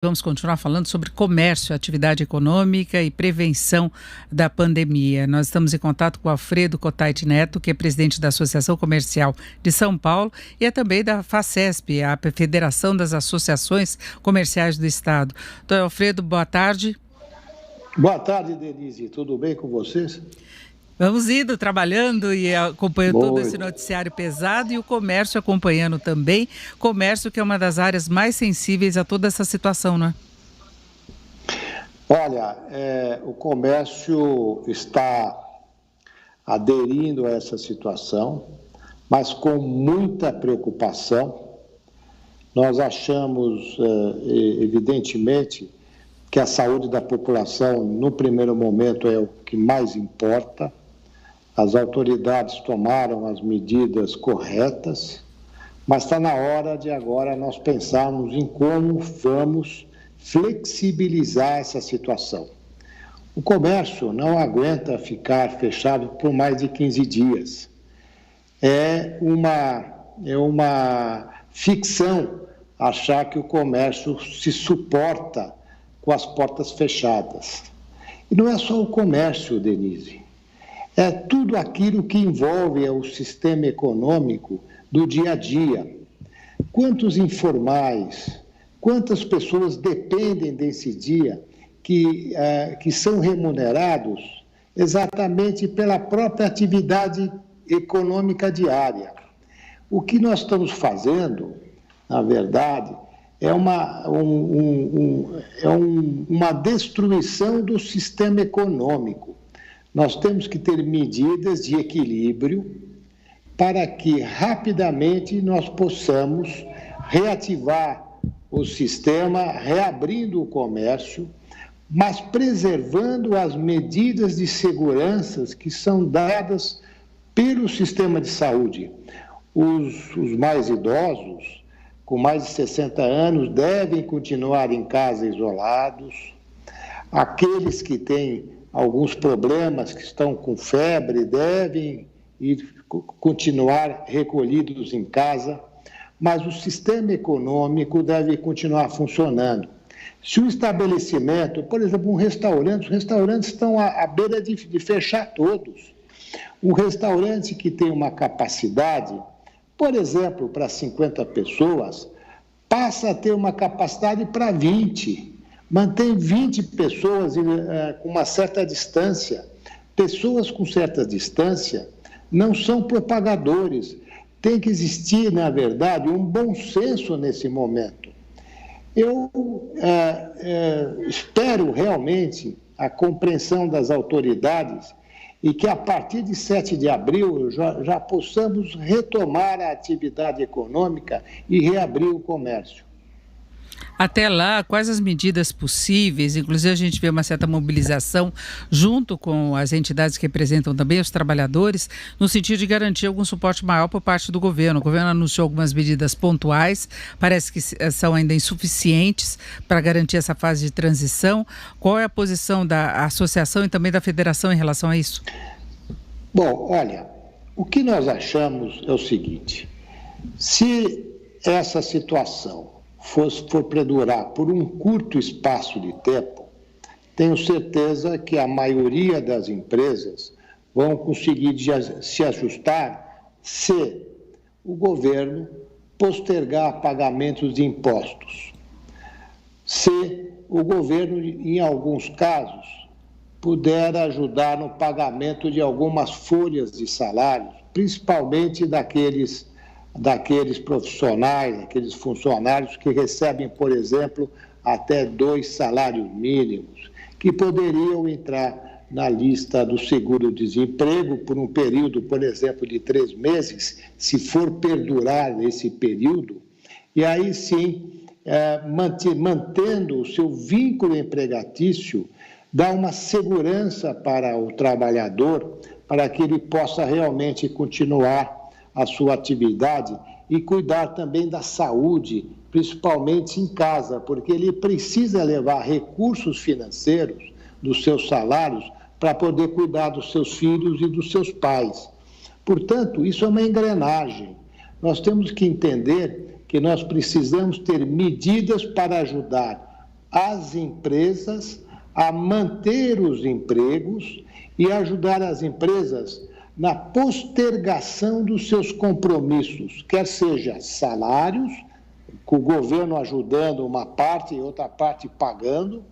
Vamos continuar falando sobre comércio, atividade econômica e prevenção da pandemia. Nós estamos em contato com o Alfredo Cotait Neto, que é presidente da Associação Comercial de São Paulo e é também da FACESP, a Federação das Associações Comerciais do Estado. Doutor Alfredo, boa tarde. Boa tarde, Denise. Tudo bem com vocês? Vamos indo, trabalhando e acompanhando todo esse noticiário pesado e o comércio acompanhando também. Comércio que é uma das áreas mais sensíveis a toda essa situação, não é? Olha, o comércio está aderindo a essa situação, mas com muita preocupação. Nós achamos, evidentemente, que a saúde da população, no primeiro momento, é o que mais importa. As autoridades tomaram as medidas corretas, mas está na hora de agora nós pensarmos em como vamos flexibilizar essa situação. O comércio não aguenta ficar fechado por mais de 15 dias. É uma ficção achar que o comércio se suporta com as portas fechadas. E não é só o comércio, Denise. É tudo aquilo que envolve o sistema econômico do dia a dia. Quantos informais, quantas pessoas dependem desse dia que são remunerados exatamente pela própria atividade econômica diária. O que nós estamos fazendo, na verdade, é uma destruição do sistema econômico. Nós temos que ter medidas de equilíbrio para que rapidamente nós possamos reativar o sistema, reabrindo o comércio, mas preservando as medidas de segurança que são dadas pelo sistema de saúde. Os mais idosos, com mais de 60 anos, devem continuar em casa isolados. Aqueles que têm alguns problemas, que estão com febre, devem continuar recolhidos em casa, mas o sistema econômico deve continuar funcionando. Se o estabelecimento, por exemplo, os restaurantes estão à beira de fechar todos. Um restaurante que tem uma capacidade, por exemplo, para 50 pessoas, passa a ter uma capacidade para 20. Mantém 20 pessoas com uma certa distância. Pessoas com certa distância não são propagadores. Tem que existir, na verdade, um bom senso nesse momento. Eu espero realmente a compreensão das autoridades e que a partir de 7 de abril já possamos retomar a atividade econômica e reabrir o comércio. Até lá, quais as medidas possíveis? Inclusive, a gente vê uma certa mobilização junto com as entidades que representam também os trabalhadores, no sentido de garantir algum suporte maior por parte do governo. O governo anunciou algumas medidas pontuais, parece que são ainda insuficientes para garantir essa fase de transição. Qual é a posição da associação e também da federação em relação a isso? Bom, olha, o que nós achamos é o seguinte: se essa situação for perdurar por um curto espaço de tempo, tenho certeza que a maioria das empresas vão conseguir se ajustar se o governo postergar pagamentos de impostos, se o governo, em alguns casos, puder ajudar no pagamento de algumas folhas de salários, principalmente daqueles profissionais, aqueles funcionários que recebem, por exemplo, até 2 salários mínimos, que poderiam entrar na lista do seguro-desemprego por um período, por exemplo, de 3 meses, se for perdurar esse período, e aí sim, mantendo o seu vínculo empregatício, dá uma segurança para o trabalhador, para que ele possa realmente continuar a sua atividade e cuidar também da saúde, principalmente em casa, porque ele precisa levar recursos financeiros dos seus salários para poder cuidar dos seus filhos e dos seus pais. Portanto, isso é uma engrenagem. Nós temos que entender que nós precisamos ter medidas para ajudar as empresas a manter os empregos e ajudar as empresas na postergação dos seus compromissos, quer seja salários, com o governo ajudando uma parte e outra parte pagando,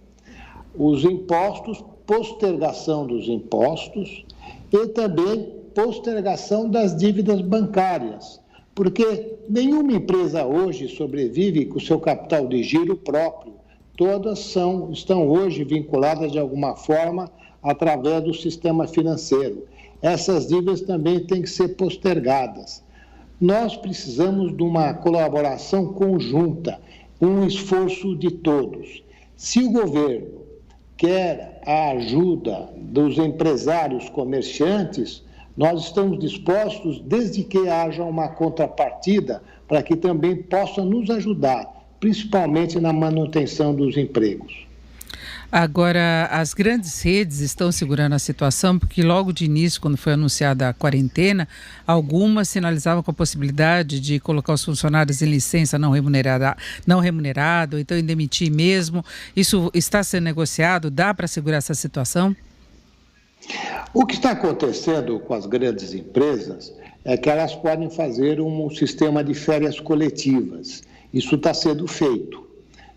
os impostos, postergação dos impostos e também postergação das dívidas bancárias, porque nenhuma empresa hoje sobrevive com o seu capital de giro próprio. Todas estão hoje vinculadas de alguma forma através do sistema financeiro. Essas dívidas também têm que ser postergadas. Nós precisamos de uma colaboração conjunta, um esforço de todos. Se o governo quer a ajuda dos empresários comerciantes, nós estamos dispostos, desde que haja uma contrapartida, para que também possa nos ajudar, principalmente na manutenção dos empregos. Agora, as grandes redes estão segurando a situação, porque logo de início, quando foi anunciada a quarentena, algumas sinalizavam com a possibilidade de colocar os funcionários em licença não remunerado, ou então em demitir mesmo. Isso está sendo negociado? Dá para segurar essa situação? O que está acontecendo com as grandes empresas é que elas podem fazer um sistema de férias coletivas. Isso está sendo feito.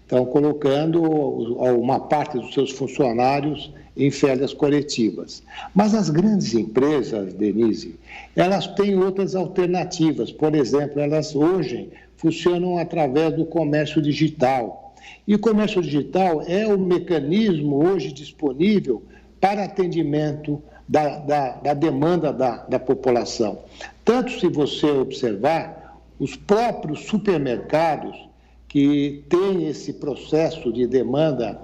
Estão colocando uma parte dos seus funcionários em férias coletivas. Mas as grandes empresas, Denise, elas têm outras alternativas. Por exemplo, elas hoje funcionam através do comércio digital. E o comércio digital é o mecanismo hoje disponível para atendimento da demanda da população. Tanto, se você observar, os próprios supermercados que têm esse processo de demanda,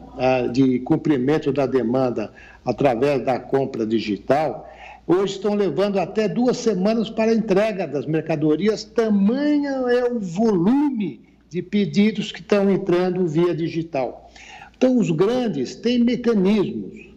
de cumprimento da demanda através da compra digital, hoje estão levando até 2 semanas para a entrega das mercadorias, tamanho é o volume de pedidos que estão entrando via digital. Então, os grandes têm mecanismos,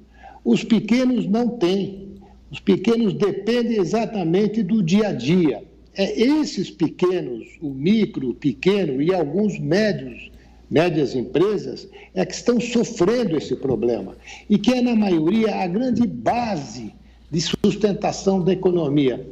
os pequenos não têm. Os pequenos dependem exatamente do dia a dia. Esses pequenos, o micro, o pequeno e alguns médias empresas, que estão sofrendo esse problema e que é, na maioria, a grande base de sustentação da economia.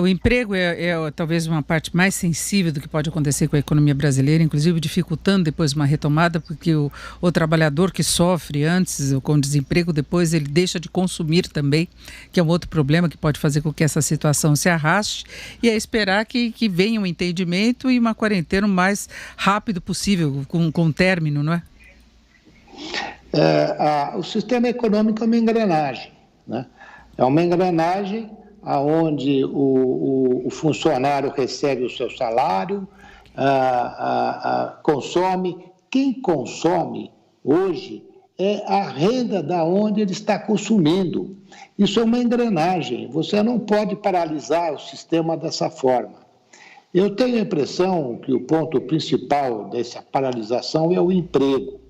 O emprego é talvez uma parte mais sensível do que pode acontecer com a economia brasileira, inclusive dificultando depois uma retomada, porque o trabalhador que sofre antes com desemprego, depois ele deixa de consumir também, que é um outro problema que pode fazer com que essa situação se arraste, e é esperar que venha um entendimento e uma quarentena o mais rápido possível, com término, não é? O sistema econômico é uma engrenagem, né? É uma engrenagem onde o funcionário recebe o seu salário, consome. Quem consome hoje é a renda da onde ele está consumindo. Isso é uma engrenagem, você não pode paralisar o sistema dessa forma. Eu tenho a impressão que o ponto principal dessa paralisação é o emprego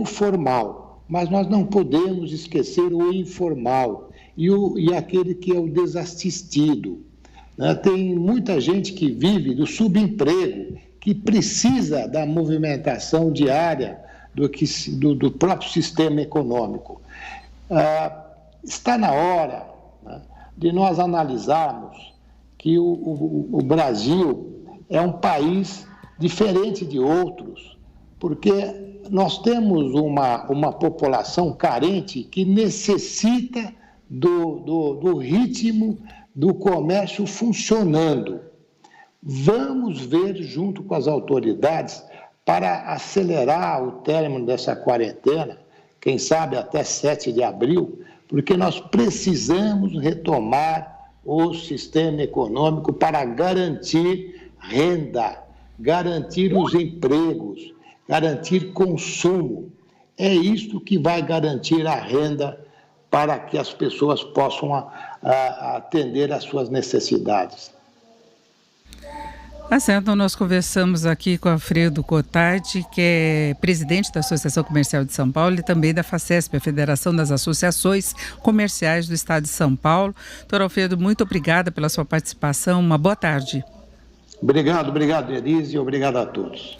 formal, mas nós não podemos esquecer o informal. E aquele que é o desassistido. Tem muita gente que vive do subemprego, que precisa da movimentação diária do próprio sistema econômico. Está na hora, né, de nós analisarmos que o Brasil é um país diferente de outros, porque nós temos uma população carente que necessita do ritmo do comércio funcionando. Vamos ver junto com as autoridades para acelerar o término dessa quarentena, quem sabe até 7 de abril, porque nós precisamos retomar o sistema econômico para garantir renda, garantir os empregos, garantir consumo. É isto que vai garantir a renda para que as pessoas possam atender às suas necessidades. Certo, nós conversamos aqui com Alfredo Cottardi, que é presidente da Associação Comercial de São Paulo e também da FACESP, a Federação das Associações Comerciais do Estado de São Paulo. Doutor Alfredo, muito obrigada pela sua participação, uma boa tarde. Obrigado, Denise, e obrigado a todos.